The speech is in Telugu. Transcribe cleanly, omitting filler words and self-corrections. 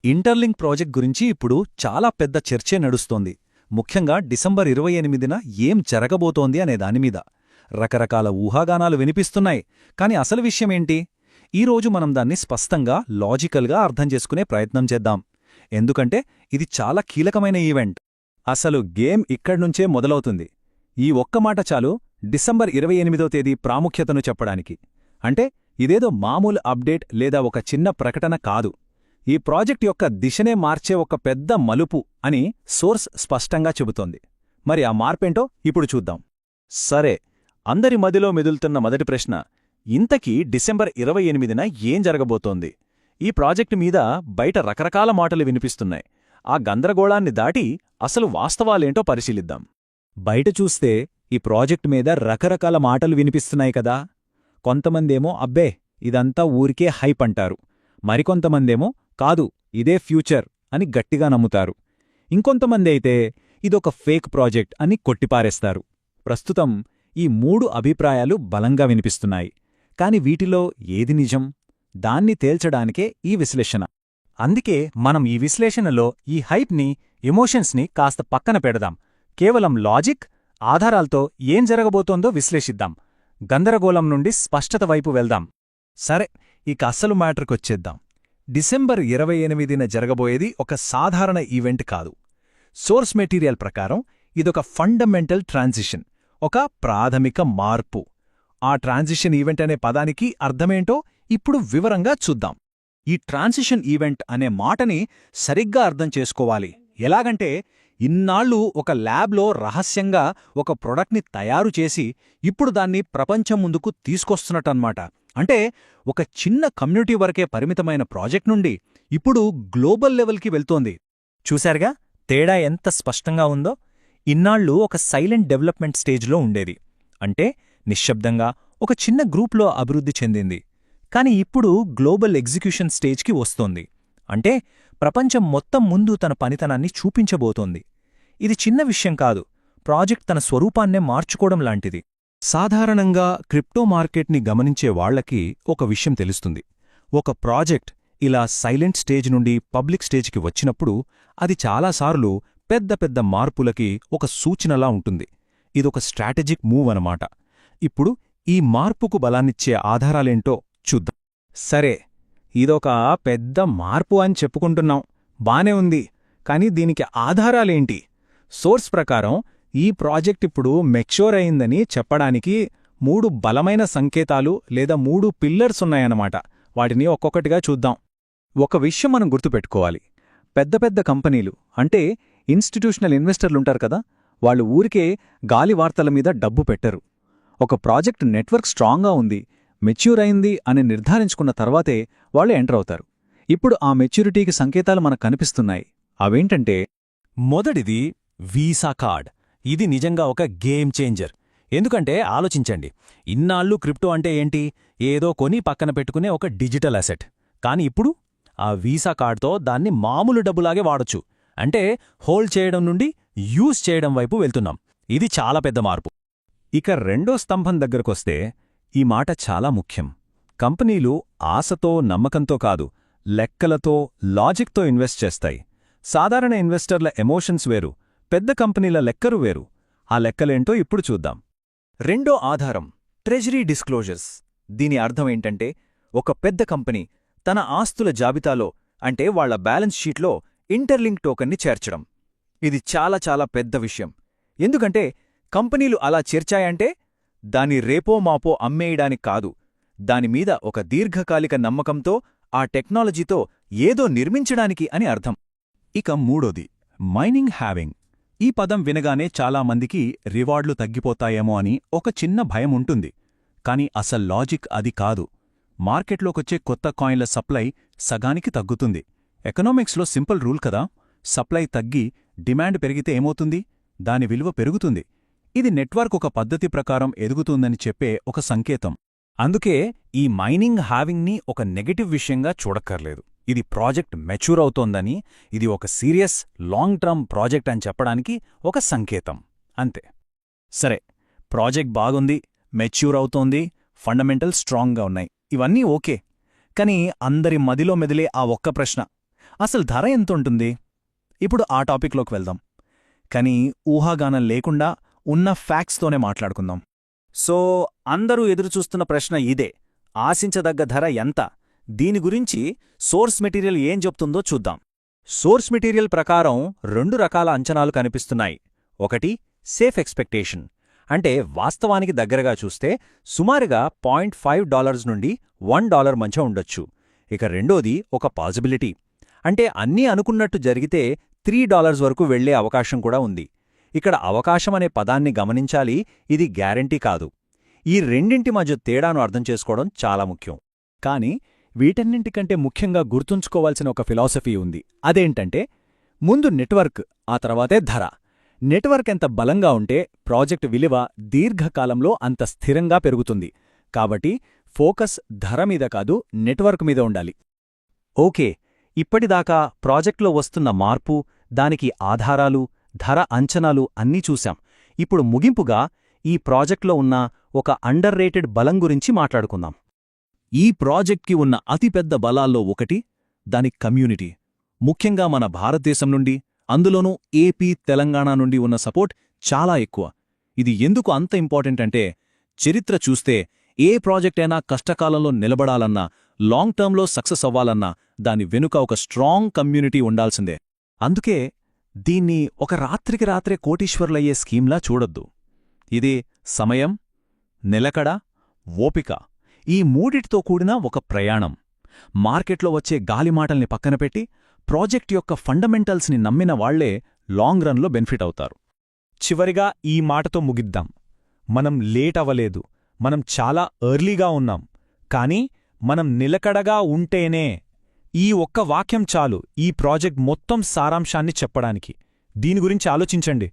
ఇంటర్లింక్ ప్రాజెక్ట్ గురించి ఇప్పుడు చాలా పెద్ద చర్చే నడుస్తోంది. ముఖ్యంగా డిసెంబర్ 28న ఏం జరగబోతోంది అనే దానిమీద. రకరకాల ఊహాగానాలు వినిపిస్తున్నాయి. కాని అసలు విషయమేంటి? ఈరోజు మనం దాన్ని స్పష్టంగా, లాజికల్గా అర్థం చేసుకునే ప్రయత్నం చేద్దాం. ఎందుకంటే ఇది చాలా కీలకమైన ఈవెంట్. అసలు గేమ్ ఇక్కడ్నుంచే మొదలవుతుంది. ఈ ఒక్క మాట చాలు డిసెంబర్ 28వ తేదీ ప్రాముఖ్యతను చెప్పడానికి. అంటే ఇదేదో మామూలు అప్డేట్ లేదా ఒక చిన్న ప్రకటన కాదు. ఈ ప్రాజెక్ట్ యొక్క దిశనే మార్చే ఒక పెద్ద మలుపు అని సోర్స్ స్పష్టంగా చెబుతోంది. మరి ఆ మార్పేంటో ఇప్పుడు చూద్దాం. సరే, అందరి మదిలో మెదులుతున్న మొదటి ప్రశ్న, ఇంతకీ డిసెంబర్ 28న ఏం జరగబోతోంది? ఈ ప్రాజెక్టు మీద బయట రకరకాల మాటలు వినిపిస్తున్నాయి. ఆ గందరగోళాన్ని దాటి అసలు వాస్తవాలేంటో పరిశీలిద్దాం. బయట చూస్తే ఈ ప్రాజెక్టు మీద రకరకాల మాటలు వినిపిస్తున్నాయి కదా. కొంతమందేమో అబ్బే ఇదంతా ఊరికే హైప్ అంటారు. మరికొంతమందేమో కాదు, ఇదే ఫ్యూచర్ అని గట్టిగా నమ్ముతారు. ఇంకొంతమంది అయితే ఇదొక ఫేక్ ప్రాజెక్ట్ అని కొట్టిపారేస్తారు. ప్రస్తుతం ఈ 3 అభిప్రాయాలు బలంగా వినిపిస్తున్నాయి. కాని వీటిలో ఏది నిజం? దాన్ని తేల్చడానికే ఈ విశ్లేషణ. అందుకే మనం ఈ విశ్లేషణలో ఈ హైప్ని, ఎమోషన్స్ని కాస్త పక్కన పెడదాం. కేవలం లాజిక్, ఆధారాలతో ఏం జరగబోతోందో విశ్లేషిద్దాం. గందరగోళం నుండి స్పష్టత వైపు వెళ్దాం. సరే, ఇక అస్సలు మ్యాటర్కొచ్చేద్దాం. డిసెంబర్ 28న జరగబోయేది ఒక సాధారణ ఈవెంట్ కాదు. సోర్స్ మెటీరియల్ ప్రకారం ఇదొక ఫండమెంటల్ ట్రాన్సిషన్, ఒక ప్రాథమిక మార్పు. ఆ ట్రాన్సిషన్ ఈవెంట్ అనే పదానికి అర్థమేంటో ఇప్పుడు వివరంగా చూద్దాం. ఈ ట్రాన్సిషన్ ఈవెంట్ అనే మాటని సరిగ్గా అర్థం చేసుకోవాలి. ఎలాగంటే, ఇన్నాళ్లు ఒక ల్యాబ్లో రహస్యంగా ఒక ప్రొడక్ట్ని తయారు చేసి ఇప్పుడు దాన్ని ప్రపంచం ముందుకు తీసుకొస్తున్నట్టన్మాట. అంటే ఒక చిన్న కమ్యూనిటీ వరకే పరిమితమైన ప్రాజెక్ట్ నుండి ఇప్పుడు గ్లోబల్ లెవెల్కి వెళ్తోంది. చూశారుగా తేడా ఎంత స్పష్టంగా ఉందో? ఇన్నాళ్లు ఒక సైలెంట్ డెవలప్మెంట్ స్టేజ్లో ఉండేది. అంటే నిశ్శబ్దంగా ఒక చిన్న గ్రూప్లో అభివృద్ధి చెందింది. కాని ఇప్పుడు గ్లోబల్ ఎగ్జిక్యూషన్ స్టేజ్కి వస్తోంది. అంటే ప్రపంచం మొత్తం ముందు తన పనితనాన్ని చూపించబోతోంది. ఇది చిన్న విషయం కాదు. ప్రాజెక్ట్ తన స్వరూపాన్నే మార్చుకోవడం లాంటిది. సాధారణంగా క్రిప్టో మార్కెట్ని గమనించే వాళ్లకి ఒక విషయం తెలుస్తుంది. ఒక ప్రాజెక్ట్ ఇలా సైలెంట్ స్టేజ్ నుండి పబ్లిక్ స్టేజ్కి వచ్చినప్పుడు అది చాలాసార్లు పెద్ద పెద్ద మార్పులకి ఒక సూచనలా ఉంటుంది. ఇదొక స్ట్రాటజిక్ మూవ్ అనమాట. ఇప్పుడు ఈ మార్పుకు బలాన్నిచ్చే ఆధారాలేంటో చూద్దాం. సరే, ఇదొక పెద్ద మార్పు అని చెప్పుకుంటున్నాం, బానే ఉంది. కాని దీనికి ఆధారాలేంటి? సోర్స్ ప్రకారం ఈ ప్రాజెక్ట్ ఇప్పుడు మెచ్యూర్ అయిందని చెప్పడానికి 3 బలమైన సంకేతాలు లేదా 3 పిల్లర్స్ ఉన్నాయన్నమాట. వాటిని ఒక్కొక్కటిగా చూద్దాం. ఒక విషయం మనం గుర్తుపెట్టుకోవాలి. పెద్ద పెద్ద కంపెనీలు అంటే ఇన్స్టిట్యూషనల్ ఇన్వెస్టర్లుంటారు కదా, వాళ్ళు ఊరికే గాలి వార్తల మీద డబ్బు పెట్టరు. ఒక ప్రాజెక్ట్ నెట్వర్క్ స్ట్రాంగ్గా ఉంది, మెచ్యూర్ అయింది అని నిర్ధారించుకున్న తర్వాతే వాళ్ళు ఎంటర్ అవుతారు. ఇప్పుడు ఆ మెచ్యూరిటీకి సంకేతాలు మనకు కనిపిస్తున్నాయి. అవేంటంటే, మొదటిది వీసా కార్డ్. ఇది నిజంగా ఒక గేమ్ చేంజర్. ఎందుకంటే ఆలోచించండి, ఇన్నాళ్ళు క్రిప్టో అంటే ఏంటి? ఏదో కొని పక్కన పెట్టుకునే ఒక డిజిటల్ అసెట్. కాని ఇప్పుడు ఆ వీసా కార్డ్తో దాన్ని మామూలు డబ్బులాగే వాడొచ్చు. అంటే హోల్డ్ చేయడం నుండి యూజ్ చేయడం వైపు వెళ్తున్నాం. ఇది చాలా పెద్ద మార్పు. ఇక రెండో స్తంభం దగ్గరకొస్తే ఈ మాట చాలా ముఖ్యం. కంపెనీలు ఆశతో, నమ్మకంతో కాదు, లెక్కలతో, లాజిక్తో ఇన్వెస్ట్ చేస్తాయి. సాధారణ ఇన్వెస్టర్ల ఎమోషన్స్ వేరు, పెద్ద కంపెనీల లెక్కరు వేరు. ఆ లెక్కలేంటో ఇప్పుడు చూద్దాం. రెండో ఆధారం ట్రెజరీ డిస్క్లోజర్స్. దీని అర్థమేంటంటే, ఒక పెద్ద కంపెనీ తన ఆస్తుల జాబితాలో, అంటే వాళ్ల బ్యాలెన్స్ షీట్లో ఇంటర్లింక్ టోకన్ని చేర్చడం. ఇది చాలా చాలా పెద్ద విషయం. ఎందుకంటే కంపెనీలు అలా చేర్చాయంటే దాని రేపో మాపో అమ్మేయడానికి కాదు, దానిమీద ఒక దీర్ఘకాలిక నమ్మకంతో, ఆ టెక్నాలజీతో ఏదో నిర్మించడానికి అని అర్థం. ఇక మూడోది మైనింగ్ హ్యావింగ్. ఈ పదం వినగానే చాలామందికి రివార్డ్లు తగ్గిపోతాయేమో అని ఒక చిన్న భయం ఉంటుంది. కాని అసలు లాజిక్ అది కాదు. మార్కెట్లోకొచ్చే కొత్త కాయిన్ల సప్లై సగానికి తగ్గుతుంది. ఎకనామిక్స్లో సింపుల్ రూల్ కదా, సప్లై తగ్గి డిమాండ్ పెరిగితే ఏమవుతుంది? దాని విలువ పెరుగుతుంది. ఇది నెట్వర్క్ ఒక పద్ధతి ప్రకారం ఎదుగుతుందని చెప్పే ఒక సంకేతం. అందుకే ఈ మైనింగ్ హ్యావింగ్ని ఒక నెగటివ్ విషయంగా చూడక్కర్లేదు. ఇది ప్రాజెక్ట్ మెచ్యూర్ అవుతోందని, ఇది ఒక సీరియస్ లాంగ్ టర్మ్ ప్రాజెక్ట్ అని చెప్పడానికి ఒక సంకేతం అంతే. సరే, ప్రాజెక్ట్ బాగుంది, మెచ్యూర్ అవుతోంది, ఫండమెంటల్ స్ట్రాంగ్గా ఉన్నాయి, ఇవన్నీ ఓకే. కాని అందరి మదిలో మెదిలే ఆ ఒక్క ప్రశ్న, అసలు ధర ఎంతుంటుంది? ఇప్పుడు ఆ టాపిక్లోకి వెళ్దాం. కానీ ఊహాగానం లేకుండా ఉన్న ఫ్యాక్ట్స్తోనే మాట్లాడుకుందాం. సో అందరూ ఎదురుచూస్తున్న ప్రశ్న ఇదే, ఆశించదగ్గ ధర ఎంత? దీని గురించి సోర్స్ మెటీరియల్ ఏం చెప్తుందో చూద్దాం. సోర్స్ మెటీరియల్ ప్రకారం 2 రకాల అంచనాలు కనిపిస్తున్నాయి. ఒకటి సేఫ్ ఎక్స్పెక్టేషన్, అంటే వాస్తవానికి దగ్గరగా చూస్తే సుమారుగా $0.5 నుండి $1 మధ్య ఉండొచ్చు. ఇక రెండోది ఒక పాజిబిలిటీ, అంటే అన్నీ అనుకున్నట్టు జరిగితే $3 వరకు వెళ్లే అవకాశం కూడా ఉంది. ఇక్కడ అవకాశమనే పదాన్ని గమనించాలి, ఇది గ్యారెంటీ కాదు. ఈ రెండింటి మధ్య తేడాను అర్థం చేసుకోవడం చాలా ముఖ్యం. కానీ వీటన్నింటికంటే ముఖ్యంగా గుర్తుంచుకోవాల్సిన ఒక ఫిలాసఫీ ఉంది. అదేంటంటే, ముందు నెట్వర్క్, ఆ తర్వాతే ధర. నెట్వర్క్ ఎంత బలంగా ఉంటే ప్రాజెక్ట్ విలువ దీర్ఘకాలంలో అంత స్థిరంగా పెరుగుతుంది. కాబట్టి ఫోకస్ ధర మీద కాదు, నెట్వర్క్ మీద ఉండాలి. ఓకే, ఇప్పటిదాకా ప్రాజెక్ట్లో వస్తున్న మార్పు, దానికి ఆధారాలు, ధర అంచనాలు అన్నీ చూశాం. ఇప్పుడు ముగింపుగా ఈ ప్రాజెక్ట్లో ఉన్న ఒక అండర్ రేటెడ్ బలం గురించి మాట్లాడుకుందాం. ఈ ప్రాజెక్ట్కి ఉన్న అతిపెద్ద బలాల్లో ఒకటి దాని కమ్యూనిటీ. ముఖ్యంగా మన భారతదేశం నుండి, అందులోనూ ఏపీ, తెలంగాణ నుండి ఉన్న సపోర్ట్ చాలా ఎక్కువ. ఇది ఎందుకు అంత ఇంపార్టెంట్ అంటే, చరిత్ర చూస్తే ఏ ప్రాజెక్ట్ అయినా కష్టకాలంలో నిలబడాలన్నా, లాంగ్ టర్మ్లో సక్సెస్ అవ్వాలన్నా దాని వెనుక ఒక స్ట్రాంగ్ కమ్యూనిటీ ఉండాల్సిందే. అందుకే దీన్ని ఒక రాత్రికి రాత్రే కోటీశ్వర్లయ్యే స్కీమ్లా చూడొద్దు. ఇది సమయం, నిలకడ, ఓపిక, ఈ మూడిటితో కూడిన ఒక ప్రయాణం. మార్కెట్లో వచ్చే గాలిమాటల్ని పక్కనపెట్టి ప్రాజెక్ట్ యొక్క ఫండమెంటల్స్ని నమ్మిన వాళ్లే లాంగ్ రన్లో బెనిఫిట్ అవుతారు. చివరిగా ఈ మాటతో ముగిద్దాం. మనం లేట్ అవ్వలేదు, మనం చాలా ఎర్లీగా ఉన్నాం. కానీ మనం నిలకడగా ఉంటేనే. ఈ ఒక్క వాక్యం చాలు ఈ ప్రాజెక్ట్ మొత్తం సారాంశాన్ని చెప్పడానికి. దీని గురించి ఆలోచించండి.